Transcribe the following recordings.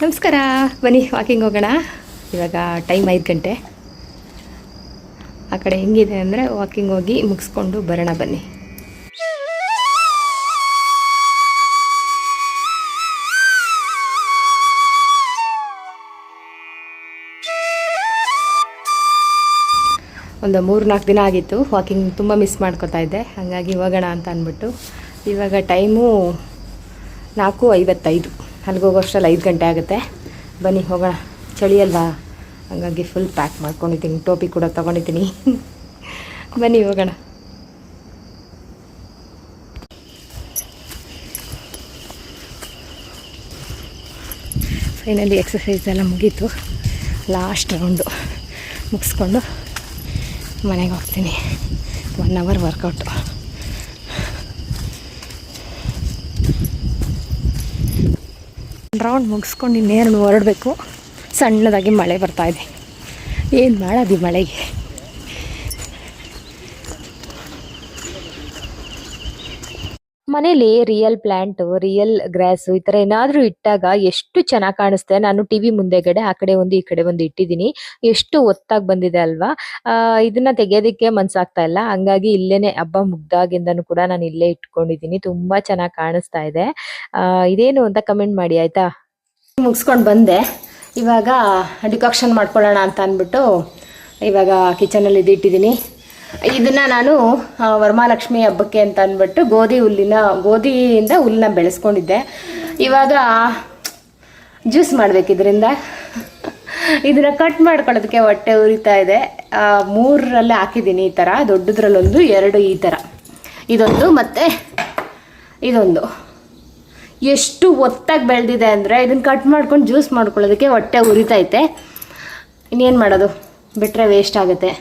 ನಮಸ್ಕಾರ, ಬನ್ನಿ ವಾಕಿಂಗ್ ಹೋಗೋಣ. ಇವಾಗ ಟೈಮ್ 5 ಗಂಟೆ. ಆ ಕಡೆ ಹೆಂಗಿದೆ ಅಂದರೆ ವಾಕಿಂಗ್ ಹೋಗಿ ಮುಗಿಸ್ಕೊಂಡು ಬರೋಣ ಬನ್ನಿ. ಒಂದು 3-4 ದಿನ ಆಗಿತ್ತು ವಾಕಿಂಗ್, ತುಂಬ ಮಿಸ್ ಮಾಡ್ಕೋತಾ ಇದ್ದೆ. ಹಾಗಾಗಿ ಹೋಗೋಣ ಅಂತ ಅಂದ್ಬಿಟ್ಟು ಇವಾಗ ಟೈಮು 4:55. ಅಲ್ಲಿಗೆ ಹೋಗೋಷ್ಟರಲ್ಲಿ 5 ಗಂಟೆ ಆಗುತ್ತೆ. ಬನ್ನಿ ಹೋಗೋಣ, ಚಳಿ ಅಲ್ವಾ, ಹಾಗಾಗಿ ಫುಲ್ ಪ್ಯಾಕ್ ಮಾಡ್ಕೊಂಡಿದ್ದೀನಿ, ಟೋಪಿ ಕೂಡ ತೊಗೊಂಡಿದ್ದೀನಿ. ಬನ್ನಿ ಹೋಗೋಣ. ಫೈನಲಿ ಎಕ್ಸಸೈಸ್ ಎಲ್ಲ ಮುಗೀತು. ಲಾಸ್ಟ್ ರೌಂಡು ಮುಗಿಸ್ಕೊಂಡು ಮನೆಗೆ ಹೋಗ್ತೀನಿ. 1 ಅವರ್ ವರ್ಕೌಟು. ರೌಂಡ್ ಮುಗಿಸ್ಕೊಂಡು ಇನ್ನೇನು ಹೊರಡಬೇಕು. ಸಣ್ಣದಾಗಿ ಮಳೆ ಬರ್ತಾಯಿದೆ. ಏನು ಮಾಡೋದು ಈ ಮಳೆಗೆ? ಮನೇಲಿ ರಿಯಲ್ ಪ್ಲ್ಯಾಂಟು, ರಿಯಲ್ ಗ್ರಾಸು ಈ ಥರ ಏನಾದರೂ ಇಟ್ಟಾಗ ಎಷ್ಟು ಚೆನ್ನಾಗಿ ಕಾಣಿಸುತ್ತೆ. ನಾನು ಟಿ ವಿ ಮುಂದೆಗಡೆ ಆ ಕಡೆ ಒಂದು ಈ ಕಡೆ ಒಂದು ಇಟ್ಟಿದ್ದೀನಿ. ಎಷ್ಟು ಒತ್ತಾಗಿ ಬಂದಿದೆ ಅಲ್ವಾ. ಇದನ್ನು ತೆಗೆಯೋದಕ್ಕೆ ಮನಸ್ಸಾಗ್ತಾ ಇಲ್ಲ. ಹಂಗಾಗಿ ಇಲ್ಲೇ ಹಬ್ಬ ಮುಗ್ದಾಗಿಂದನೂ ಕೂಡ ನಾನು ಇಲ್ಲೇ ಇಟ್ಕೊಂಡಿದ್ದೀನಿ. ತುಂಬ ಚೆನ್ನಾಗಿ ಕಾಣಿಸ್ತಾ ಇದೆ. ಇದೇನು ಅಂತ ಕಮೆಂಟ್ ಮಾಡಿ ಆಯಿತಾ. ಮುಗಿಸ್ಕೊಂಡು ಬಂದೆ. ಇವಾಗ ಡಿಕಾಕ್ಷನ್ ಮಾಡ್ಕೊಳ್ಳೋಣ ಅಂತ ಅಂದ್ಬಿಟ್ಟು ಇವಾಗ ಕಿಚನಲ್ಲಿ ಇಟ್ಟಿದ್ದೀನಿ. ಇದನ್ನು ನಾನು ವರಮಹಾಲಕ್ಷ್ಮಿ ಹಬ್ಬಕ್ಕೆ ಅಂತ ಅಂದ್ಬಿಟ್ಟು ಗೋಧಿಯಿಂದ ಹುಲ್ಲನ್ನ ಬೆಳೆಸ್ಕೊಂಡಿದ್ದೆ. ಇವಾಗ ಜ್ಯೂಸ್ ಮಾಡಬೇಕು ಇದರಿಂದ. ಇದನ್ನು ಕಟ್ ಮಾಡ್ಕೊಳ್ಳೋದಕ್ಕೆ ಹೊಟ್ಟೆ ಉರಿತಾ ಇದೆ. 3ರಲ್ಲಿ ಹಾಕಿದ್ದೀನಿ. ಈ ಥರ ದೊಡ್ಡದ್ರಲ್ಲೊಂದು, 2 ಈ ಥರ, ಇದೊಂದು ಮತ್ತು ಇದೊಂದು. ಎಷ್ಟು ಒತ್ತಾಗಿ ಬೆಳೆದಿದೆ ಅಂದರೆ ಇದನ್ನು ಕಟ್ ಮಾಡ್ಕೊಂಡು ಜ್ಯೂಸ್ ಮಾಡ್ಕೊಳ್ಳೋದಕ್ಕೆ ಹೊಟ್ಟೆ ಉರಿತೈತೆ. ಇನ್ನೇನು ಮಾಡೋದು, ಬಿಟ್ಟರೆ ವೇಸ್ಟ್ ಆಗುತ್ತೆ.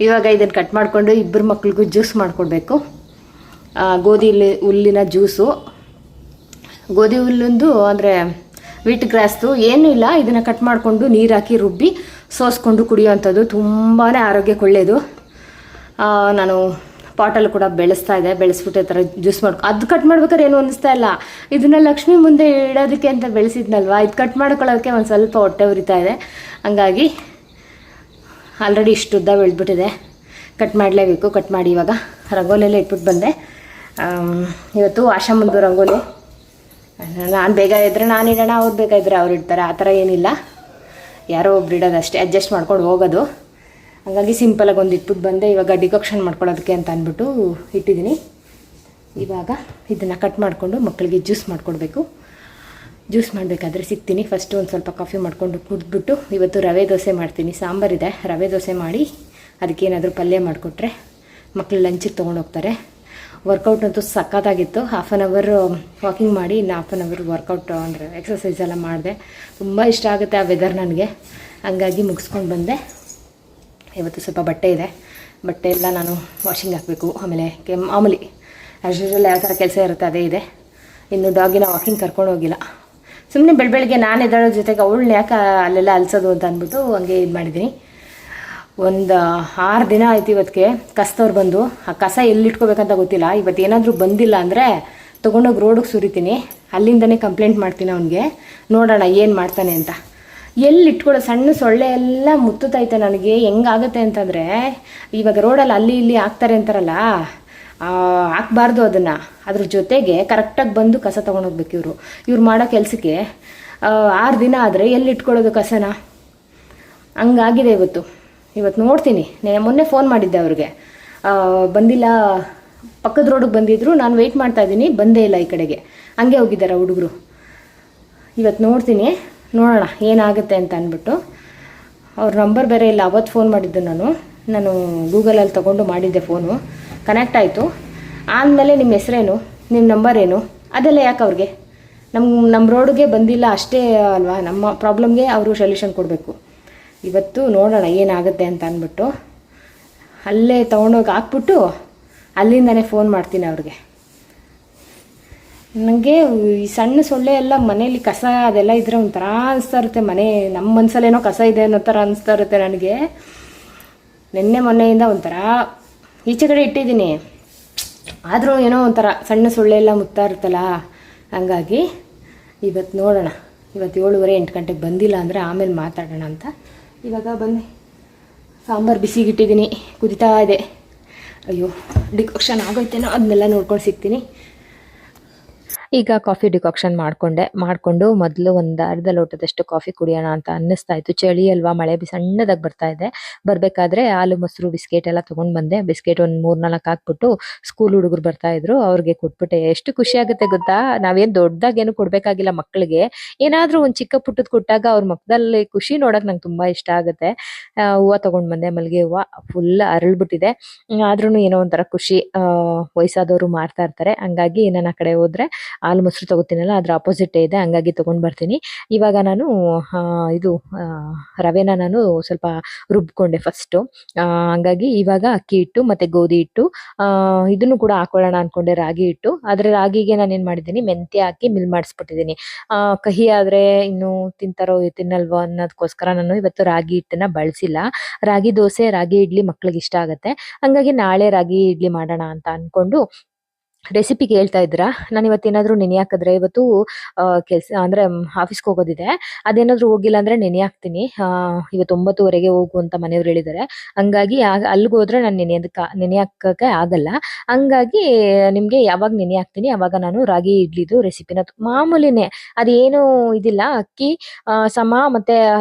ಇವಾಗ ಇದನ್ನು ಕಟ್ ಮಾಡಿಕೊಂಡು 2 ಮಕ್ಳಿಗೂ ಜ್ಯೂಸ್ ಮಾಡಿಕೊಡ್ಬೇಕು. ಹುಲ್ಲಿನ ಜ್ಯೂಸು. ಗೋಧಿ ಹುಲ್ಲಿಂದು ಅಂದರೆ ವೀಟ್ ಗ್ರಾಸ್ದು ಏನೂ ಇಲ್ಲ. ಇದನ್ನು ಕಟ್ ಮಾಡಿಕೊಂಡು ನೀರು ಹಾಕಿ ರುಬ್ಬಿ ಸೋಸ್ಕೊಂಡು ಕುಡಿಯೋವಂಥದ್ದು. ತುಂಬಾ ಆರೋಗ್ಯಕ್ಕೆ ಒಳ್ಳೆಯದು. ನಾನು ಪಾಟಲ್ಲಿ ಕೂಡ ಬೆಳೆಸ್ಬಿಟ್ಟು ಈ ಥರ ಜ್ಯೂಸ್ ಅದು ಕಟ್ ಮಾಡ್ಬೇಕಾದ್ರೆ ಏನು ಅನ್ನಿಸ್ತಾ ಇಲ್ಲ. ಇದನ್ನು ಲಕ್ಷ್ಮಿ ಮುಂದೆ ಇಡೋದಕ್ಕೆ ಅಂತ ಬೆಳೆಸಿದ್ನಲ್ವ, ಇದು ಕಟ್ ಮಾಡ್ಕೊಳ್ಳೋಕ್ಕೆ ಒಂದು ಸ್ವಲ್ಪ ಹೊಟ್ಟೆ ಉರಿತಾ ಇದೆ. ಹಂಗಾಗಿ ಆಲ್ರೆಡಿ ಇಷ್ಟು ಉದ್ದ ಬೆಳೆದ್ಬಿಟ್ಟಿದೆ. ಕಟ್ ಮಾಡಲೇಬೇಕು. ಕಟ್ ಮಾಡಿ ಇವಾಗ ರಂಗೋಲಿಯಲ್ಲೇ ಇಟ್ಬಿಟ್ಟು ಬಂದೆ. ಇವತ್ತು ಆಶಾಮಂದು ರಂಗೋಲಿ. ನಾನು ಬೇಗ ಇದ್ದರೆ ನಾನು ಇಡೋಣ, ಅವ್ರು ಬೇಗ ಇದ್ದರೆ ಅವ್ರು ಇಡ್ತಾರೆ. ಆ ಥರ ಏನಿಲ್ಲ, ಯಾರೋ ಒಬ್ರು ಇಡೋದು ಅಷ್ಟೇ, ಅಡ್ಜಸ್ಟ್ ಮಾಡ್ಕೊಂಡು ಹೋಗೋದು. ಹಾಗಾಗಿ ಸಿಂಪಲಾಗಿ ಒಂದು ಇಟ್ಬಿಟ್ಟು ಬಂದೆ. ಇವಾಗ ಡಿಕಾಕ್ಷನ್ ಮಾಡ್ಕೊಳ್ಳೋದಕ್ಕೆ ಅಂತ ಅಂದ್ಬಿಟ್ಟು ಇಟ್ಟಿದ್ದೀನಿ. ಇವಾಗ ಇದನ್ನು ಕಟ್ ಮಾಡಿಕೊಂಡು ಮಕ್ಕಳಿಗೆ ಜ್ಯೂಸ್ ಮಾಡಿಕೊಡ್ಬೇಕು. ಜ್ಯೂಸ್ ಮಾಡಬೇಕಾದ್ರೆ ಸಿಗ್ತೀನಿ. ಫಸ್ಟು ಒಂದು ಸ್ವಲ್ಪ ಕಾಫಿ ಮಾಡಿಕೊಂಡು ಕುಡಿದ್ಬಿಟ್ಟು ಇವತ್ತು ರವೆ ದೋಸೆ ಮಾಡ್ತೀನಿ. ಸಾಂಬಾರಿದೆ, ರವೆ ದೋಸೆ ಮಾಡಿ ಅದಕ್ಕೇನಾದರೂ ಪಲ್ಯ ಮಾಡಿಕೊಟ್ರೆ ಮಕ್ಕಳು ಲಂಚಿಗೆ ತೊಗೊಂಡೋಗ್ತಾರೆ. ವರ್ಕೌಟ್ ಅಂತೂ ಸಖತ್ತಾಗಿತ್ತು. 1/2 ಅವರ್ ವಾಕಿಂಗ್ ಮಾಡಿ ಇನ್ನು 1/2 ಅವರ್ ವರ್ಕೌಟ್ ಅಂದರೆ ಎಕ್ಸಸೈಸ್ ಎಲ್ಲ ಮಾಡಿದೆ. ತುಂಬ ಇಷ್ಟ ಆಗುತ್ತೆ ಆ ವೆದರ್ ನನಗೆ. ಹಂಗಾಗಿ ಮುಗಿಸ್ಕೊಂಡು ಬಂದೆ. ಇವತ್ತು ಸ್ವಲ್ಪ ಬಟ್ಟೆ ಇದೆ, ಬಟ್ಟೆ ಎಲ್ಲ ನಾನು ವಾಷಿಂಗ್ ಹಾಕಬೇಕು. ಆಮೇಲೆ ಮಾಮೂಲಿ ಆ್ಯಸ್ ಯೂಶುವಲ್ ಯಾವ ಥರ ಕೆಲಸ ಇರುತ್ತೆ ಅದೇ ಇದೆ. ಇನ್ನು ಡಾಗಿನ ವಾಕಿಂಗ್ ಕರ್ಕೊಂಡು ಹೋಗಿಲ್ಲ. ಸುಮ್ಮನೆ ಬೆಳಗ್ಗೆ ನಾನು ಎದ್ದೇಳೋ ಜೊತೆಗೆ ಅವಳನ್ನ ಯಾಕೆ ಅಲ್ಲೆಲ್ಲ ಅಲ್ಸೋದು ಅಂತ ಅಂದ್ಬಿಟ್ಟು ಹಂಗೆ ಇದು ಮಾಡಿದ್ದೀನಿ. ಒಂದು 6 ದಿನ ಆಯ್ತು ಇವತ್ತಿಗೆ ಕಸ್ತವ್ರು ಬಂದು. ಆ ಕಸ ಎಲ್ಲಿಟ್ಕೋಬೇಕಂತ ಗೊತ್ತಿಲ್ಲ. ಇವತ್ತು ಏನಾದರೂ ಬಂದಿಲ್ಲ ಅಂದರೆ ತೊಗೊಂಡೋಗಿ ರೋಡಿಗೆ ಸುರಿತೀನಿ. ಅಲ್ಲಿಂದನೇ ಕಂಪ್ಲೇಂಟ್ ಮಾಡ್ತೀನಿ ಅವನಿಗೆ. ನೋಡೋಣ ಏನು ಮಾಡ್ತಾನೆ ಅಂತ. ಎಲ್ಲಿ ಇಟ್ಕೊಳ್ಳೋ ಸಣ್ಣ ಸೊಳ್ಳೆ ಎಲ್ಲ ಮುತ್ತೈತೆ ನನಗೆ. ಹೆಂಗಾಗುತ್ತೆ ಅಂತಂದರೆ ಇವಾಗ ರೋಡಲ್ಲಿ ಅಲ್ಲಿ ಇಲ್ಲಿ ಹಾಕ್ತಾರೆ ಅಂತಾರಲ್ಲ, ಹಾಕ್ಬಾರ್ದು ಅದನ್ನು. ಅದ್ರ ಜೊತೆಗೆ ಕರೆಕ್ಟಾಗಿ ಬಂದು ಕಸ ತೊಗೊಂಡೋಗ್ಬೇಕು ಇವ್ರು ಮಾಡೋ ಕೆಲಸಕ್ಕೆ. 6 ದಿನ ಆದರೆ ಎಲ್ಲಿ ಇಟ್ಕೊಳ್ಳೋದು ಕಸನ? ಹಂಗಾಗಿದೆ ಇವತ್ತು ನೋಡ್ತೀನಿ. ಮೊನ್ನೆ ಫೋನ್ ಮಾಡಿದ್ದೆ ಅವ್ರಿಗೆ, ಬಂದಿಲ್ಲ. ಪಕ್ಕದ ರೋಡಿಗೆ ಬಂದಿದ್ದರು, ನಾನು ವೆಯ್ಟ್ ಮಾಡ್ತಾಯಿದ್ದೀನಿ, ಬಂದೇ ಇಲ್ಲ ಈ ಕಡೆಗೆ. ಹಂಗೆ ಹೋಗಿದ್ದಾರೆ ಹುಡುಗರು. ಇವತ್ತು ನೋಡ್ತೀನಿ, ನೋಡೋಣ ಏನಾಗುತ್ತೆ ಅಂತ ಅಂದ್ಬಿಟ್ಟು. ಅವ್ರ ನಂಬರ್ ಬೇರೆ ಇಲ್ಲ. ಅವತ್ತು ಫೋನ್ ಮಾಡಿದ್ದು ನಾನು ಗೂಗಲಲ್ಲಿ ತೊಗೊಂಡು ಮಾಡಿದ್ದೆ. ಫೋನು ಕನೆಕ್ಟ್ ಆಯಿತು. ಆದಮೇಲೆ ನಿಮ್ಮ ಹೆಸರೇನು, ನಿಮ್ಮ ನಂಬರ್ ಏನು, ಅದೆಲ್ಲ ಯಾಕೆ ಅವ್ರಿಗೆ? ನಮ್ಮ ರೋಡ್ಗೆ ಬಂದಿಲ್ಲ ಅಷ್ಟೇ ಅಲ್ವಾ, ನಮ್ಮ ಪ್ರಾಬ್ಲಮ್ಗೆ ಅವರು ಸೊಲ್ಯೂಷನ್ ಕೊಡಬೇಕು. ಇವತ್ತು ನೋಡೋಣ ಏನಾಗುತ್ತೆ ಅಂತ ಅಂದ್ಬಿಟ್ಟು ಅಲ್ಲೇ ತೊಗೊಂಡೋಗಿ ಹಾಕ್ಬಿಟ್ಟು ಅಲ್ಲಿಂದನೇ ಫೋನ್ ಮಾಡ್ತೀನಿ ಅವ್ರಿಗೆ. ನನಗೆ ಈ ಸಣ್ಣ ಸೊಳ್ಳೆ ಎಲ್ಲ ಮನೇಲಿ ಕಸ ಅದೆಲ್ಲ ಇದ್ದರೆ ಒಂಥರ ಅನಿಸ್ತಾ ಇರುತ್ತೆ. ನಮ್ಮ ಮನಸ್ಸಲ್ಲೇನೋ ಕಸ ಇದೆ ಅನ್ನೋ ಥರ ಅನಿಸ್ತಾ ಇರುತ್ತೆ ನನಗೆ. ಮೊನ್ನೆಯಿಂದ ಒಂಥರ ಈಚೆ ಕಡೆ ಇಟ್ಟಿದ್ದೀನಿ, ಆದರೂ ಏನೋ ಒಂಥರ ಸಣ್ಣ ಸೊಳ್ಳೆ ಎಲ್ಲ ಮುತ್ತಾ ಇರುತ್ತಲ್ಲ. ಹಂಗಾಗಿ ಇವತ್ತು ನೋಡೋಣ ಇವತ್ತು 7:30 8 ಗಂಟೆಗೆ ಬಂದಿಲ್ಲ ಅಂದರೆ ಆಮೇಲೆ ಮಾತಾಡೋಣ ಅಂತ. ಇವಾಗ ಬನ್ನಿ, ಸಾಂಬಾರು ಬಿಸಿಗಿಟ್ಟಿದ್ದೀನಿ, ಕುದಿತಾ ಇದೆ. ಅಯ್ಯೋ ಡಿಕಾಕ್ಷನ್ ಆಗೋಯ್ತೇನೋ, ಅದನ್ನೆಲ್ಲ ನೋಡ್ಕೊಂಡು ಸಿಗ್ತೀನಿ. ಈಗ ಕಾಫಿ ಡಿಕಾಕ್ಷನ್ ಮಾಡಿಕೊಂಡು ಮೊದಲು ಒಂದು ಅರ್ಧ ಲೋಟದಷ್ಟು ಕಾಫಿ ಕುಡಿಯೋಣ ಅಂತ ಅನ್ನಿಸ್ತಾ ಇತ್ತು. ಚಳಿ ಅಲ್ವಾ, ಮಳೆ ಸಣ್ಣದಾಗಿ ಬರ್ತಾ ಇದೆ. ಬರಬೇಕಾದ್ರೆ ಹಾಲು ಮೊಸರು ಬಿಸ್ಕೆಟ್ ಎಲ್ಲ ತೊಗೊಂಡು ಬಂದೆ. ಬಿಸ್ಕೆಟ್ ಒಂದು 3-4 ಹಾಕ್ಬಿಟ್ಟು ಸ್ಕೂಲ್ ಹುಡುಗರು ಬರ್ತಾ ಇದ್ರು, ಅವ್ರಿಗೆ ಕೊಟ್ಬಿಟ್ಟೆ. ಎಷ್ಟು ಖುಷಿ ಆಗುತ್ತೆ ಗೊತ್ತಾ, ನಾವೇನು ದೊಡ್ಡದಾಗೇನು ಕೊಡಬೇಕಾಗಿಲ್ಲ ಮಕ್ಕಳಿಗೆ. ಏನಾದರೂ ಒಂದು ಚಿಕ್ಕ ಪುಟ್ಟದ್ದು ಕೊಟ್ಟಾಗ ಅವ್ರ ಮುಖದಲ್ಲಿ ಖುಷಿ ನೋಡೋಕೆ ನಂಗೆ ತುಂಬ ಇಷ್ಟ ಆಗುತ್ತೆ. ಹೂವು ತೊಗೊಂಡು ಬಂದೆ, ಮಲ್ಲಿಗೆ ಹೂವು ಫುಲ್ ಅರಳ್ಬಿಟ್ಟಿದೆ. ಆದ್ರೂ ಏನೋ ಒಂಥರ ಖುಷಿ. ವಯಸ್ಸಾದವರು ಮಾರ್ತಾ ಇರ್ತಾರೆ, ಹಂಗಾಗಿ ನಾನು ಆ ಕಡೆ ಹೋದ್ರೆ ಹಾಲು ಮೊಸರು ತಗೋತೀನಲ್ಲ, ಅದ್ರ ಆಪೋಸಿಟೇ ಇದೆ, ಹಂಗಾಗಿ ತೊಗೊಂಡು ಬರ್ತೀನಿ. ಇವಾಗ ನಾನು ರವೆನ ನಾನು ಸ್ವಲ್ಪ ರುಬ್ಕೊಂಡೆ ಫಸ್ಟು. ಹಂಗಾಗಿ ಇವಾಗ ಅಕ್ಕಿ ಹಿಟ್ಟು ಮತ್ತು ಗೋಧಿ ಹಿಟ್ಟು ಇದನ್ನು ಕೂಡ ಹಾಕೊಳ್ಳೋಣ ಅಂದ್ಕೊಂಡೆ, ರಾಗಿ ಹಿಟ್ಟು. ಆದರೆ ರಾಗಿಗೆ ನಾನೇನು ಮಾಡಿದ್ದೀನಿ, ಮೆಂತ್ಯ ಹಾಕಿ ಮಿಲ್ ಮಾಡಿಸ್ಬಿಟ್ಟಿದ್ದೀನಿ. ಕಹಿ ಆದರೆ ಇನ್ನು ತಿಂತಾರೋ ತಿನ್ನಲ್ವೋ ಅನ್ನೋದಕ್ಕೋಸ್ಕರ ನಾನು ಇವತ್ತು ರಾಗಿ ಹಿಟ್ಟನ್ನ ಬಳಸಿಲ್ಲ. ರಾಗಿ ದೋಸೆ, ರಾಗಿ ಇಡ್ಲಿ ಮಕ್ಳಿಗೆ ಇಷ್ಟ ಆಗುತ್ತೆ. ಹಂಗಾಗಿ ನಾಳೆ ರಾಗಿ ಇಡ್ಲಿ ಮಾಡೋಣ ಅಂತ ಅಂದ್ಕೊಂಡು ರೆಸಿಪಿ ಕೇಳ್ತಾ ಇದ್ದೀರಾ. ನಾನು ಇವತ್ತೇನಾದರೂ ನೆನೆ ಹಾಕಿದ್ರೆ, ಇವತ್ತು ಕೆಲಸ ಅಂದರೆ ಆಫೀಸ್ಗೆ ಹೋಗೋದಿದೆ, ಅದೇನಾದರೂ ಹೋಗಿಲ್ಲ ಅಂದರೆ ನೆನೆ ಹಾಕ್ತೀನಿ. ಇವತ್ತು 9:30ಗೆ ಹೋಗು ಅಂತ ಮನೆಯವ್ರು ಹೇಳಿದ್ದಾರೆ. ಹಂಗಾಗಿ ಅಲ್ಲಿಗೆ ಹೋದ್ರೆ ನಾನು ನೆನೆ ಹಾಕೋಕ್ಕೆ ಆಗಲ್ಲ. ಹಂಗಾಗಿ ನಿಮಗೆ ಯಾವಾಗ ನೆನೆ ಹಾಕ್ತೀನಿ ಆವಾಗ ನಾನು ರಾಗಿ ಇಡ್ಲಿದು ರೆಸಿಪಿನ ಮಾಮೂಲಿನೇ, ಅದೇನು ಇದಿಲ್ಲ. ಅಕ್ಕಿ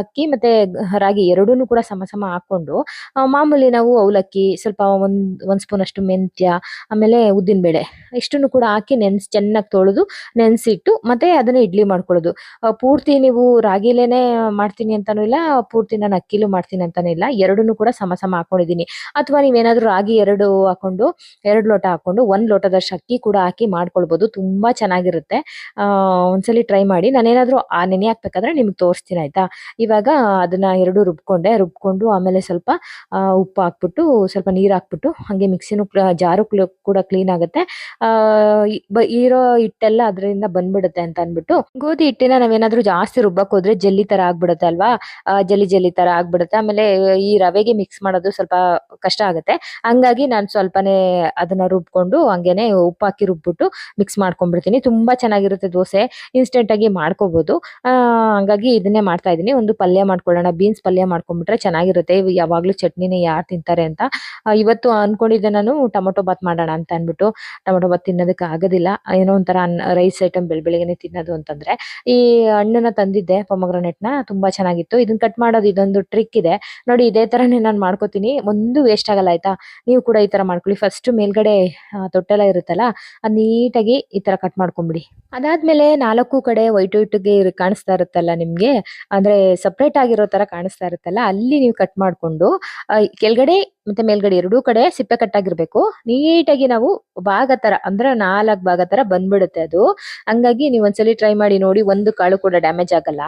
ಅಕ್ಕಿ ಮತ್ತು ರಾಗಿ ಎರಡೂ ಕೂಡ ಸಮ ಹಾಕ್ಕೊಂಡು ಮಾಮೂಲಿ ನಾವು ಅವಲಕ್ಕಿ ಸ್ವಲ್ಪ ಒಂದು ಸ್ಪೂನಷ್ಟು ಮೆಂತ್ಯ, ಆಮೇಲೆ ಉದ್ದಿನಬೇಳೆ ಇಷ್ಟನ್ನು ಕೂಡ ಹಾಕಿ ಚೆನ್ನಾಗಿ ತೊಳೆದು ನೆನೆಸಿಟ್ಟು ಮತ್ತೆ ಅದನ್ನ ಇಡ್ಲಿ ಮಾಡ್ಕೊಳ್ಳೋದು. ಪೂರ್ತಿ ನೀವು ರಾಗಿಲೇನೆ ಮಾಡ್ತೀನಿ ಅಂತಾನೂ ಇಲ್ಲ, ಪೂರ್ತಿ ನಾನು ಅಕ್ಕಿಲೂ ಮಾಡ್ತೀನಿ ಅಂತಾನೂ ಇಲ್ಲ, ಎರಡನ್ನೂ ಕೂಡ ಸಮ ಹಾಕೊಂಡಿದ್ದೀನಿ. ಅಥವಾ ನೀವೇನಾದ್ರೂ ರಾಗಿ 2 ಲೋಟ ಹಾಕೊಂಡು 1 ಲೋಟದಷ್ಟು ಅಕ್ಕಿ ಕೂಡ ಹಾಕಿ ಮಾಡ್ಕೊಳ್ಬೋದು, ತುಂಬಾ ಚೆನ್ನಾಗಿರುತ್ತೆ. ಒಂದ್ಸಲಿ ಟ್ರೈ ಮಾಡಿ. ನಾನೇನಾದ್ರೂ ಆ ನೆನೆ ಹಾಕ್ಬೇಕಾದ್ರೆ ನಿಮ್ಗೆ ತೋರಿಸ್ತೀನಿ ಆಯ್ತಾ. ಇವಾಗ ಅದನ್ನ 2 ರುಬ್ಕೊಂಡು ಆಮೇಲೆ ಸ್ವಲ್ಪ ಉಪ್ಪು ಹಾಕ್ಬಿಟ್ಟು ಸ್ವಲ್ಪ ನೀರು ಹಾಕ್ಬಿಟ್ಟು ಹಾಗೆ ಮಿಕ್ಸಿನೂ ಜಾರು ಕೂಡ ಕ್ಲೀನ್ ಆಗುತ್ತೆ. ಇರೋ ಹಿಟ್ಟೆಲ್ಲ ಅದರಿಂದ ಬಂದ್ಬಿಡುತ್ತೆ ಅಂತ ಅಂದ್ಬಿಟ್ಟು, ಗೋಧಿ ಹಿಟ್ಟಿನ ನಾವೇನಾದ್ರೂ ಜಾಸ್ತಿ ರುಬ್ಬಕ್ ಹೋದ್ರೆ ಜಲ್ಲಿ ತರ ಆಗ್ಬಿಡುತ್ತೆ ಅಲ್ವಾ, ಜಲ್ಲಿ ತರ ಆಗ್ಬಿಡುತ್ತೆ. ಆಮೇಲೆ ಈ ರವೆಗೆ ಮಿಕ್ಸ್ ಮಾಡೋದು ಸ್ವಲ್ಪ ಕಷ್ಟ ಆಗುತ್ತೆ. ಹಂಗಾಗಿ ನಾನು ಸ್ವಲ್ಪನೇ ಅದನ್ನ ರುಬ್ಕೊಂಡು ಹಂಗೇನೆ ಉಪ್ಪು ಹಾಕಿ ರುಬ್ಬಿಟ್ಟು ಮಿಕ್ಸ್ ಮಾಡ್ಕೊಂಡ್ಬಿಡ್ತೀನಿ. ತುಂಬಾ ಚೆನ್ನಾಗಿರುತ್ತೆ ದೋಸೆ, ಇನ್ಸ್ಟೆಂಟ್ ಆಗಿ ಮಾಡ್ಕೋಬಹುದು. ಹಂಗಾಗಿ ಇದನ್ನೇ ಮಾಡ್ತಾ ಇದೀನಿ. ಒಂದು ಪಲ್ಯ ಮಾಡ್ಕೊಳ್ಳೋಣ, ಬೀನ್ಸ್ ಪಲ್ಯ ಮಾಡ್ಕೊಂಡ್ಬಿಟ್ರೆ ಚೆನ್ನಾಗಿರುತ್ತೆ. ಯಾವಾಗ್ಲೂ ಚಟ್ನಿನೇ ಯಾರು ತಿಂತಾರೆ ಅಂತ ಇವತ್ತು ಅನ್ಕೊಂಡಿದ್ದೆ ನಾನು, ಟೊಮೊಟೊ ಬಾತ್ ಮಾಡೋಣ ಅಂತ ಅಂದ್ಬಿಟ್ಟು. ಟೊಮೊಟೊ ಬಾತ್ ತಿನ್ನೋದಕ್ಕೆ ಆಗೋದಿಲ್ಲ, ಏನೋ ಒಂಥರ ರೈಸ್ ಐಟಮ್ ಬೆಳಗ್ಗೆನೆ ತಿನ್ನೋದು ಅಂತಂದ್ರೆ. ಈ ಹಣ್ಣನ್ನ ತಂದಿದ್ದೆ, ಪೊಮಗ್ರನೇಟ್ನ, ತುಂಬಾ ಚೆನ್ನಾಗಿತ್ತು. ಇದನ್ನ ಕಟ್ ಮಾಡೋದು ಇದೊಂದು ಟ್ರಿಕ್ ಇದೆ ನೋಡಿ, ಇದೇ ತರನೇ ನಾನು ಮಾಡ್ಕೋತೀನಿ, ಒಂದು ವೇಸ್ಟ್ ಆಗಲ್ಲ ಆಯ್ತಾ. ನೀವು ಕೂಡ ಈ ತರ ಮಾಡ್ಕೊಳ್ಳಿ. ಫಸ್ಟ್ ಮೇಲ್ಗಡೆ ತೊಟ್ಟೆಲ್ಲ ಇರುತ್ತಲ್ಲ, ಅದ್ ನೀಟಾಗಿ ಈ ತರ ಕಟ್ ಮಾಡ್ಕೊಂಬಿಡಿ. ಅದಾದ್ಮೇಲೆ 4 ಕಡೆ ವೈಟ್ ಕಾಣಿಸ್ತಾ ಇರುತ್ತಲ್ಲ ನಿಮ್ಗೆ, ಅಂದ್ರೆ ಸಪ್ರೇಟ್ ಆಗಿರೋ ತರ ಕಾಣಿಸ್ತಾ ಇರುತ್ತಲ್ಲ, ಅಲ್ಲಿ ನೀವು ಕಟ್ ಮಾಡ್ಕೊಂಡು ಕೆಳಗಡೆ ಮತ್ತೆ ಮೇಲ್ಗಡೆ 2 ಕಡೆ ಸಿಪ್ಪೆ ಕಟ್ಟಾಗಿರ್ಬೇಕು. ನೀಟಾಗಿ ನಾವು ಭಾಗ ತರ ಅಂದ್ರೆ 4 ಭಾಗ ತರ ಬಂದ್ಬಿಡುತ್ತೆ ಅದು. ಹಂಗಾಗಿ ನೀವು ಒಂದ್ಸಲಿ ಟ್ರೈ ಮಾಡಿ ನೋಡಿ, ಒಂದು ಕಾಳು ಕೂಡ ಡ್ಯಾಮೇಜ್ ಆಗಲ್ಲ.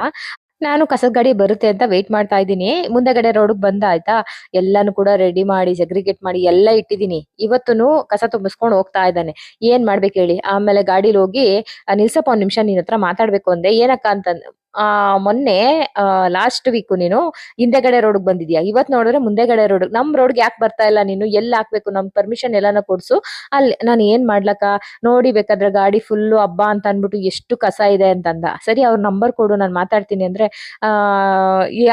ನಾನು ಕಸದ ಗಾಡಿ ಬರುತ್ತೆ ಅಂತ ವೇಟ್ ಮಾಡ್ತಾ ಇದ್ದೀನಿ. ಮುಂದೆಗಡೆ ರೋಡ್ಗೆ ಬಂದ ಆಯ್ತಾ, ಎಲ್ಲಾನು ಕೂಡ ರೆಡಿ ಮಾಡಿ ಸೆಗ್ರಿಗೇಟ್ ಮಾಡಿ ಎಲ್ಲ ಇಟ್ಟಿದ್ದೀನಿ. ಇವತ್ತುನು ಕಸ ತುಂಬಿಸ್ಕೊಂಡು ಹೋಗ್ತಾ ಇದ್ದಾನೆ. ಏನ್ ಮಾಡ್ಬೇಕು ಹೇಳಿ. ಆಮೇಲೆ ಗಾಡಿಲಿ ಹೋಗಿ ನಿಲ್ಸಪ್ಪ 1 ನಿಮಿಷ ನಿನ್ ಹತ್ರ ಮಾತಾಡ್ಬೇಕು ಅಂದೆ. ಏನಕ್ಕ ಅಂತಂದ್ ಮೊನ್ನೆ ಲಾಸ್ಟ್ ವೀಕ್ ನೀನು ಹಿಂದೆಗಡೆ ರೋಡ್ಗೆ ಬಂದಿದ್ಯಾ, ಇವತ್ ನೋಡಿದ್ರೆ ಮುಂದೆಗಡೆ ರೋಡ್. ನಮ್ ರೋಡ್ಗೆ ಯಾಕೆ ಬರ್ತಾ ಇಲ್ಲ ನೀನು, ಎಲ್ಲಿ ಹಾಕ್ಬೇಕು, ನಮ್ ಪರ್ಮಿಷನ್ ಎಲ್ಲಾನ ಕೊಡ್ಸು. ಅಲ್ಲಿ ನಾನು ಏನ್ ಮಾಡ್ಲಕ್ಕ, ನೋಡಿ ಬೇಕಾದ್ರೆ ಗಾಡಿ ಫುಲ್ಲು ಹಬ್ಬ ಅಂತ ಅನ್ಬಿಟ್ಟು ಎಷ್ಟು ಕಸ ಇದೆ ಅಂತಂದ. ಸರಿ ಅವ್ರ ನಂಬರ್ ಕೊಡು, ನಾನು ಮಾತಾಡ್ತೀನಿ ಅಂದ್ರೆ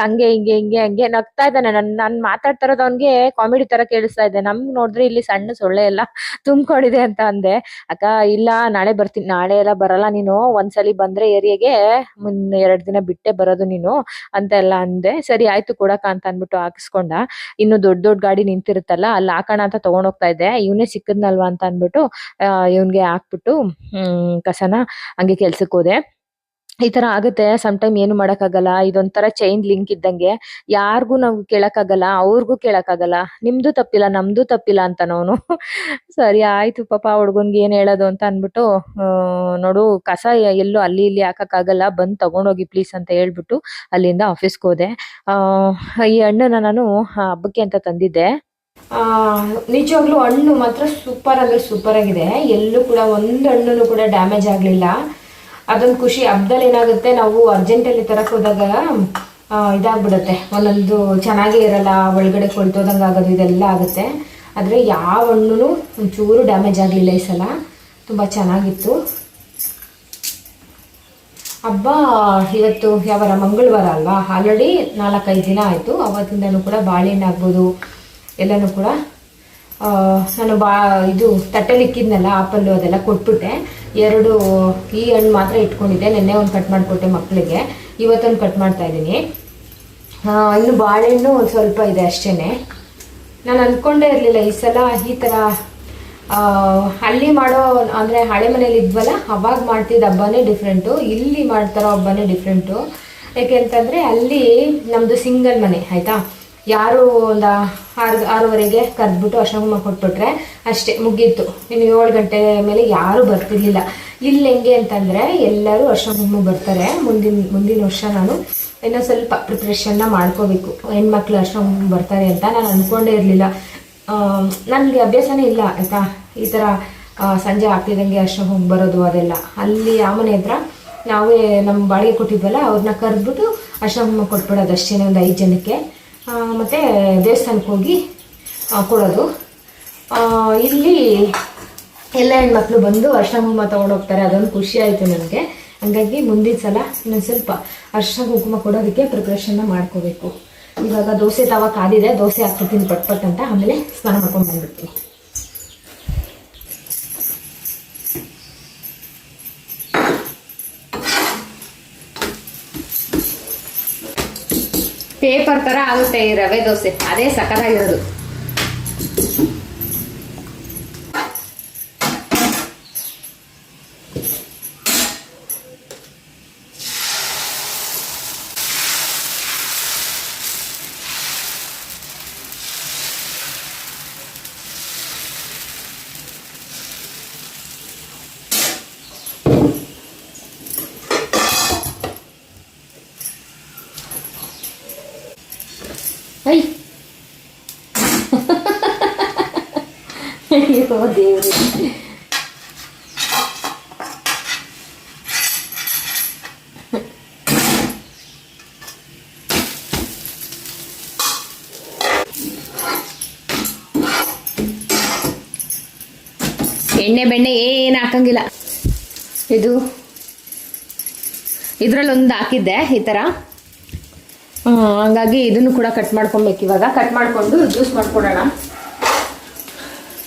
ಹಂಗೆ ಹಿಂಗೆ ನಗ್ತಾ ಇದ್ದಾನೆ. ನಾನು ಮಾತಾಡ್ತಾ ಇರೋದು ಅವ್ನಿಗೆ ಕಾಮಿಡಿ ತರ ಕೇಳಿಸ್ತಾ ಇದೆ. ನಮ್ಗೆ ನೋಡಿದ್ರೆ ಇಲ್ಲಿ ಸಣ್ಣ ಸೊಳ್ಳೆ ಎಲ್ಲ ತುಂಬ್ಕೊಂಡಿದೆ ಅಂತ ಅಂದೆ. ಅಕ್ಕ ಇಲ್ಲ, ನಾಳೆ ಬರ್ತೀನಿ. ನಾಳೆ ಎಲ್ಲ ಬರಲ್ಲ ನೀನು, ಒಂದ್ಸಲಿ ಬಂದ್ರೆ ಏರಿಯಾಗೆ 2 ದಿನ ಬಿಟ್ಟೆ ಬರೋದು ನೀನು ಅಂತ ಎಲ್ಲ ಅಂದೆ. ಸರಿ ಆಯ್ತು ಕೊಡಕ ಅಂತ ಅನ್ಬಿಟ್ಟು ಹಾಕಿಸ್ಕೊಂಡ. ಇನ್ನು ದೊಡ್ಡ ಗಾಡಿ ನಿಂತಿರುತ್ತಲ್ಲ, ಅಲ್ಲಿ ಹಾಕೋಣ ಅಂತ ತಗೊಂಡ್ ಹೋಗ್ತಾ ಇದ್ದೆ. ಇವನೇ ಸಿಕ್ಕದ್ನಲ್ವಾ ಅಂತ ಅನ್ಬಿಟ್ಟು ಇವನ್ಗೆ ಹಾಕ್ಬಿಟ್ಟು ಕಸನ ಹಂಗೆ ಕೆಲ್ಸಕ್ಕೆ ಹೋದೆ. ಈ ತರ ಆಗುತ್ತೆ ಸಮ್ ಟೈಮ್, ಏನು ಮಾಡಕ್ಕಾಗಲ್ಲ. ಇದೊಂಥರ ಚೈನ್ ಲಿಂಕ್ ಇದ್ದಂಗೆ, ಯಾರಿಗೂ ನಾವು ಕೇಳಕ್ಕಾಗಲ್ಲ, ಅವ್ರಿಗೂ ಕೇಳಕ್ಕಾಗಲ್ಲ. ನಿಮ್ದು ತಪ್ಪಿಲ್ಲ ನಮ್ದು ತಪ್ಪಿಲ್ಲ ಅಂತ ನಾವು ಸರಿ ಆಯ್ತು ಪಾಪ ಹುಡ್ಗನ್ಗೆ ಏನ್ ಹೇಳೋದು ಅಂತ ಅನ್ಬಿಟ್ಟು, ನೋಡು ಕಸ ಎಲ್ಲೂ ಅಲ್ಲಿ ಇಲ್ಲಿ ಹಾಕಕ್ಕಾಗಲ್ಲ, ಬಂದ್ ತಗೊಂಡೋಗಿ ಪ್ಲೀಸ್ ಅಂತ ಹೇಳ್ಬಿಟ್ಟು ಅಲ್ಲಿಂದ ಆಫೀಸ್ಗೆ ಹೋದೆ. ಈ ಹಣ್ಣನ್ನ ನಾನು ಹಬ್ಬಕ್ಕೆ ಅಂತ ತಂದಿದ್ದೆ. ನಿಜವಾಗ್ಲೂ ಹಣ್ಣು ಮಾತ್ರ ಸೂಪರ್ ಅಂದ್ರೆ ಸೂಪರ್ ಆಗಿದೆ. ಎಲ್ಲೂ ಕೂಡ ಒಂದು ಹಣ್ಣು ಕೂಡ ಡ್ಯಾಮೇಜ್ ಆಗ್ಲಿಲ್ಲ. ಅದೊಂದು ಖುಷಿ. ಹಬ್ಬದಲ್ಲಿ ಏನಾಗುತ್ತೆ, ನಾವು ಅರ್ಜೆಂಟಲ್ಲಿ ತರಕ್ ಹೋದಾಗ ಇದಾಗ್ಬಿಡುತ್ತೆ, ಒಂದೊಂದು ಚೆನ್ನಾಗೇ ಇರಲ್ಲ, ಒಳಗಡೆ ಕೊಳ್ತೋದಂಗೆ ಆಗೋದು, ಇದೆಲ್ಲ ಆಗುತ್ತೆ. ಆದರೆ ಯಾವ ಹಣ್ಣು ಒಂಚೂರು ಡ್ಯಾಮೇಜ್ ಆಗಲಿಲ್ಲ ಈ ಸಲ, ತುಂಬ ಚೆನ್ನಾಗಿತ್ತು. ಹಬ್ಬ ಇವತ್ತು ಯಾವಾರ ಮಂಗಳವಾರ ಅಲ್ವಾ, ಆಲ್ರೆಡಿ 4-5 ದಿನ ಆಯಿತು. ಅವತ್ತಿಂದನೂ ಕೂಡ ಬಾಳೆಹಣ್ಣು ಆಗ್ಬೋದು ಎಲ್ಲನೂ ಕೂಡ ನಾನು ಇದು ತಟ್ಟೆಲಿ ಇಕ್ಕಿದ್ನಲ್ಲ ಆಪಲ್ಲು ಅದೆಲ್ಲ ಕೊಟ್ಬಿಟ್ಟೆ. 2 ಈ ಹಣ್ಣು ಮಾತ್ರ ಇಟ್ಕೊಂಡಿದ್ದೆ. ನೆನ್ನೆ ಒಂದು ಕಟ್ ಮಾಡಿಕೊಟ್ಟೆ ಮಕ್ಕಳಿಗೆ, ಇವತ್ತೊಂದು ಕಟ್ ಮಾಡ್ತಾ ಇದ್ದೀನಿ. ಇನ್ನು ಬಾಳೆಹಣ್ಣು ಒಂದು ಸ್ವಲ್ಪ ಇದೆ ಅಷ್ಟೇ. ನಾನು ಅಂದ್ಕೊಂಡೇ ಇರಲಿಲ್ಲ ಈ ಸಲ ಈ ಥರ ಅಲ್ಲಿ ಮಾಡೋ, ಅಂದರೆ ಹಳೆ ಮನೇಲಿ ಇದ್ವಲ್ಲ ಅವಾಗ ಮಾಡ್ತಿದ್ದ ಹಬ್ಬನೇ ಡಿಫ್ರೆಂಟು, ಇಲ್ಲಿ ಮಾಡ್ತಾರೋ ಹಬ್ಬನೇ ಡಿಫ್ರೆಂಟು. ಯಾಕೆ ಅಂತಂದರೆ ಅಲ್ಲಿ ನಮ್ಮದು ಸಿಂಗಲ್ ಮನೆ ಆಯಿತಾ, ಯಾರು ಒಂದು 6-6:30ಗೆ ಕರೆದ್ಬಿಟ್ಟು ಅರ್ಶಿನ ಕೊಟ್ಬಿಟ್ರೆ ಅಷ್ಟೇ ಮುಗೀತು. ಇನ್ನು 7 ಗಂಟೆ ಮೇಲೆ ಯಾರೂ ಬರ್ತಿರ್ಲಿಲ್ಲ. ಇಲ್ಲಿ ಹೆಂಗೆ ಅಂತಂದರೆ ಎಲ್ಲರೂ ಅರ್ಶಿನ ಬರ್ತಾರೆ. ಮುಂದಿನ ವರ್ಷ ನಾನು ಇನ್ನೂ ಸ್ವಲ್ಪ ಪ್ರಿಪ್ರೇಷನ್ನ ಮಾಡ್ಕೋಬೇಕು. ಹೆಣ್ಮಕ್ಳು ಅರ್ಶಿನ ಬರ್ತಾರೆ ಅಂತ ನಾನು ಅಂದ್ಕೊಂಡೇ ಇರಲಿಲ್ಲ. ನನಗೆ ಅಭ್ಯಾಸನೇ ಇಲ್ಲ ಆಯಿತಾ, ಈ ಥರ ಸಂಜೆ ಆಗ್ತಿದ್ದಂಗೆ ಅರ್ಶಿನ ಬರೋದು ಅದೆಲ್ಲ. ಅಲ್ಲಿ ಆ ಮನೆ ಹತ್ರ ನಾವೇ ನಮ್ಮ ಬಾಡಿಗೆ ಕೊಟ್ಟಿದ್ವಲ್ಲ ಅವ್ರನ್ನ ಕರೆದ್ಬಿಟ್ಟು ಅರ್ಶಿನ ಕೊಟ್ಬಿಡೋದು ಅಷ್ಟೇ, ಒಂದು 5 ಜನಕ್ಕೆ. ಮತ್ತು ದೇವಸ್ಥಾನಕ್ಕೆ ಹೋಗಿ ಕೊಡೋದು. ಇಲ್ಲಿ ಎಲ್ಲ ಹೆಣ್ಮಕ್ಳು ಬಂದು ಅರ್ಶಿನ ತೊಗೊಂಡೋಗ್ತಾರೆ. ಅದೊಂದು ಖುಷಿ ಆಯಿತು ನನಗೆ. ಹಾಗಾಗಿ ಮುಂದಿನ ಸಲ ಇನ್ನೊಂದು ಸ್ವಲ್ಪ ಅರ್ಶಿನ ಕುಂಕುಮ ಕೊಡೋದಕ್ಕೆ ಪ್ರಿಪ್ರೇಷನ್ನ ಮಾಡ್ಕೋಬೇಕು. ಇವಾಗ ದೋಸೆ ತವ ಕಾದಿದೆ, ದೋಸೆ ಹಾಕ್ಬಿಡ್ತೀನಿ ಪಟ್ ಅಂತ, ಆಮೇಲೆ ಸ್ನಾನ ಮಾಡ್ಕೊಂಡು ಬಂದ್ಬಿಡ್ತೀನಿ. ಪೇಪರ್ ಥರ ಆಗುತ್ತೆ ಈ ರವೆ ದೋಸೆ, ಅದೇ ಸಖತ್ತಾಗಿರೋದು. ಅಯ್ಯೋ ದೇವ್ರಿ, ಎಣ್ಣೆ ಬೆಣ್ಣೆ ಏನು ಹಾಕಂಗಿಲ್ಲ. ಇದ್ರಲ್ಲೊಂದು ಹಾಕಿದ್ದೆ ಈ ಥರ, ಹಂಗಾಗಿ ಇದನ್ನು ಕೂಡ ಕಟ್ ಮಾಡ್ಕೊಬೇಕು. ಇವಾಗ ಕಟ್ ಮಾಡಿಕೊಂಡು ಜ್ಯೂಸ್ ಮಾಡ್ಕೊಡೋಣ.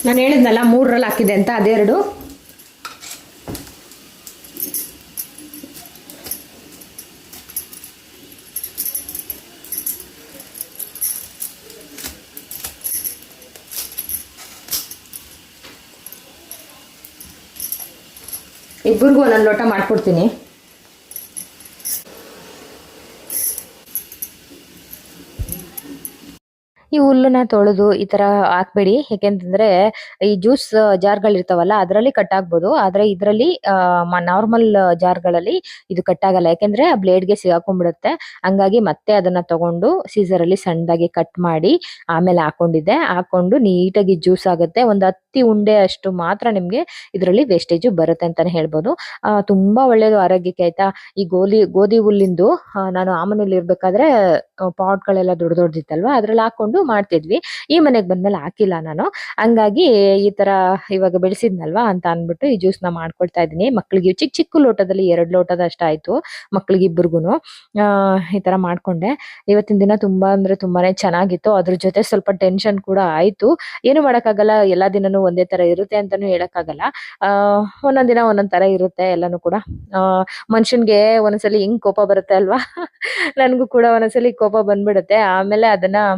ನಾನು ಹೇಳಿದ್ನಲ್ಲ 3ರಲ್ಲಿ ಹಾಕಿದೆ ಅಂತ, ಅದೇ 2. ಇಬ್ಬರಿಗೂ ಒಂದೊಂದು ಲೋಟ ಮಾಡ್ಕೊಡ್ತೀನಿ. ಈ ಹುಲ್ಲನ್ನ ತೊಳೆದು ಈ ಥರ ಹಾಕ್ಬೇಡಿ. ಯಾಕೆಂತಂದರೆ ಈ ಜ್ಯೂಸ್ ಜಾರ್ಗಳಿರ್ತಾವಲ್ಲ ಅದರಲ್ಲಿ ಕಟ್ ಆಗ್ಬೋದು. ಆದರೆ ಇದರಲ್ಲಿ ನಾರ್ಮಲ್ ಜಾರ್ಗಳಲ್ಲಿ ಇದು ಕಟ್ ಆಗಲ್ಲ. ಯಾಕೆಂದರೆ ಆ ಬ್ಲೇಡ್ಗೆ ಸಿಗಾಕೊಂಡ್ಬಿಡುತ್ತೆ. ಹಂಗಾಗಿ ಮತ್ತೆ ಅದನ್ನು ತಗೊಂಡು ಸೀಸರಲ್ಲಿ ಸಣ್ಣದಾಗಿ ಕಟ್ ಮಾಡಿ ಆಮೇಲೆ ಹಾಕೊಂಡು ನೀಟಾಗಿ ಜ್ಯೂಸ್ ಆಗುತ್ತೆ. ಒಂದು 10 ಉಂಡೆ ಅಷ್ಟು ಮಾತ್ರ ನಿಮಗೆ ಇದರಲ್ಲಿ ವೇಸ್ಟೇಜು ಬರುತ್ತೆ ಅಂತಲೇ ಹೇಳ್ಬೋದು. ತುಂಬ ಒಳ್ಳೆಯದು ಆರೋಗ್ಯಕ್ಕೆ ಆಯಿತಾ. ಈ ಗೋಧಿ ಹುಲ್ಲಿಂದು ನಾನು ಆ ಮನೇಲಿ ಇರಬೇಕಾದ್ರೆ ಪಾಟ್ಗಳೆಲ್ಲ ದೊಡ್ಡದಿತ್ತಲ್ವ, ಅದ್ರಲ್ಲಿ ಹಾಕೊಂಡು ಮಾಡ್ತಿದ್ವಿ. ಈ ಮನೆಗೆ ಬಂದ್ಮೇಲೆ ಹಾಕಿಲ್ಲ ನಾನು. ಹಂಗಾಗಿ ಈ ತರ ಇವಾಗ ಬೆಳೆಸಿದ್ನಲ್ವಾ ಅಂತ ಅಂದ್ಬಿಟ್ಟು ಈ ಜ್ಯೂಸ್ನ ಮಾಡ್ಕೊಳ್ತಾ ಇದ್ದೀನಿ. ಮಕ್ಕಳಿಗೆ ಚಿಕ್ಕ ಚಿಕ್ಕ ಲೋಟದಲ್ಲಿ 2 ಲೋಟದ ಅಷ್ಟಾಯ್ತು ಮಕ್ಕಳಿಗೆ ಇಬ್ಬರಿಗೂ. ಈ ತರ ಮಾಡ್ಕೊಂಡೆ. ಇವತ್ತಿನ ದಿನ ತುಂಬಾ ಅಂದ್ರೆ ತುಂಬಾನೇ ಚೆನ್ನಾಗಿತ್ತು. ಅದ್ರ ಜೊತೆ ಸ್ವಲ್ಪ ಟೆನ್ಷನ್ ಕೂಡ ಆಯ್ತು. ಏನು ಮಾಡಕ್ಕಾಗಲ್ಲ, ಎಲ್ಲಾ ದಿನನೂ ಒಂದೇ ತರ ಇರುತ್ತೆ ಅಂತಾನು ಹೇಳಕ್ಕಾಗಲ್ಲ. ಒಂದೊಂದ್ ದಿನ ಒಂದೊಂದ್ ತರ ಇರುತ್ತೆ ಎಲ್ಲಾನು ಕೂಡ. ಮನುಷ್ಯನ್ಗೆ ಒಂದೊಂದ್ಸಲಿ ಹೆಂಗ್ ಕೋಪ ಬರುತ್ತೆ ಅಲ್ವಾ ನನ್ಗೂ ಕೂಡ ಒಂದೊಂದ್ಸಲಿ ಕೋಪ ಬಂದ್ಬಿಡುತ್ತೆ. ಆಮೇಲೆ ಅದನ್ನ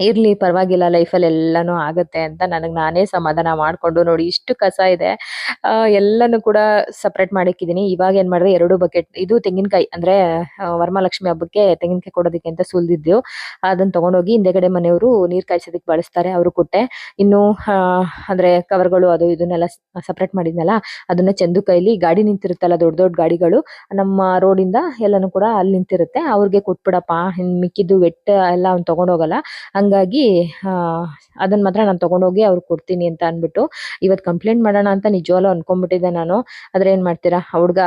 ಇರ್ಲಿ ಪರವಾಗಿಲ್ಲ, ಲೈಫಲ್ಲಿ ಎಲ್ಲಾನು ಆಗತ್ತೆ ಅಂತ ನನಗೆ ನಾನೇ ಸಮಾಧಾನ ಮಾಡ್ಕೊಂಡು, ನೋಡಿ ಇಷ್ಟು ಕಸ ಇದೆ ಎಲ್ಲಾನು ಕೂಡ ಸಪ್ರೇಟ್ ಮಾಡಿಕ್ಕಿದೀನಿ. ಇವಾಗ ಏನ್ ಮಾಡಿದೆ, 2 ಬಕೆಟ್ ಇದು ತೆಂಗಿನಕಾಯಿ, ಅಂದ್ರೆ ವರಮಹಾಲಕ್ಷ್ಮಿ ಹಬ್ಬಕ್ಕೆ ತೆಂಗಿನಕಾಯಿ ಕೊಡೋದಕ್ಕೆ ಅಂತ ಸುಲ್ದಿದ್ದು, ಅದನ್ನ ತಗೊಂಡೋಗಿ ಹಿಂದೆಗಡೆ ಮನೆಯವರು ನೀರ್ ಕಾಯಿಸೋದಕ್ಕೆ ಬಳಸ್ತಾರೆ, ಅವರು ಕೊಟ್ಟೆ. ಇನ್ನು ಅಂದ್ರೆ ಕವರ್ಗಳು ಅದು ಇದನ್ನೆಲ್ಲ ಸಪ್ರೇಟ್ ಮಾಡಿದ್ನಲ್ಲ, ಅದನ್ನ ಚಂದು ಕೈಲಿ ಗಾಡಿ ನಿಂತಿರುತ್ತಲ್ಲ, ದೊಡ್ಡ ದೊಡ್ಡ ಗಾಡಿಗಳು ನಮ್ಮ ರೋಡಿಂದ ಎಲ್ಲಾನು ಕೂಡ ಅಲ್ಲಿ ನಿಂತಿರುತ್ತೆ, ಅವ್ರಿಗೆ ಕೊಟ್ಬಿಡಪ್ಪ, ಮಿಕ್ಕಿದ್ದು ವೆಟ್ ಎಲ್ಲ ಅವ್ನು ತಗೊಂಡೋಗಲ್ಲ. ಹಂಗಾಗಿ ಅದನ್ನ ಮಾತ್ರ ನಾನು ತಗೊಂಡೋಗಿ ಅವ್ರಿಗೆ ಕೊಡ್ತೀನಿ ಅಂತ ಅಂದ್ಬಿಟ್ಟು ಇವತ್ತು ಕಂಪ್ಲೇಂಟ್ ಮಾಡೋಣ ಅಂತ ನಿಜವಾಗ್ಲೂ ಅನ್ಕೊಂಡ್ಬಿಟ್ಟಿದ್ದೆ ನಾನು. ಆದ್ರೆ ಏನ್ ಮಾಡ್ತೀರಾ, ಹುಡ್ಗ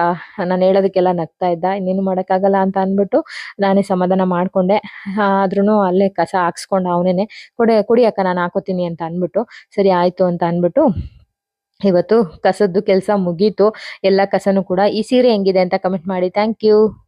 ನಾನು ಹೇಳೋದಕ್ಕೆಲ್ಲ ನಗ್ತಾ ಇದ್ದ, ಇನ್ನೇನು ಮಾಡೋಕ್ಕಾಗಲ್ಲ ಅಂತ ಅಂದ್ಬಿಟ್ಟು ನಾನೇ ಸಮಾಧಾನ ಮಾಡ್ಕೊಂಡೆ. ಆದ್ರೂ ಅಲ್ಲೇ ಕಸ ಹಾಕ್ಸ್ಕೊಂಡು ಅವನೇನೆ ಕೊಡಿ ಅಕ್ಕ ನಾನು ಹಾಕೋತೀನಿ ಅಂತ ಅಂದ್ಬಿಟ್ಟು, ಸರಿ ಆಯ್ತು ಅಂತ ಅಂದ್ಬಿಟ್ಟು ಇವತ್ತು ಕಸದ್ದು ಕೆಲಸ ಮುಗೀತು, ಎಲ್ಲ ಕಸನೂ ಕೂಡ. ಈ ಸೀರೆ ಹೆಂಗಿದೆ ಅಂತ ಕಮೆಂಟ್ ಮಾಡಿ. Thank you.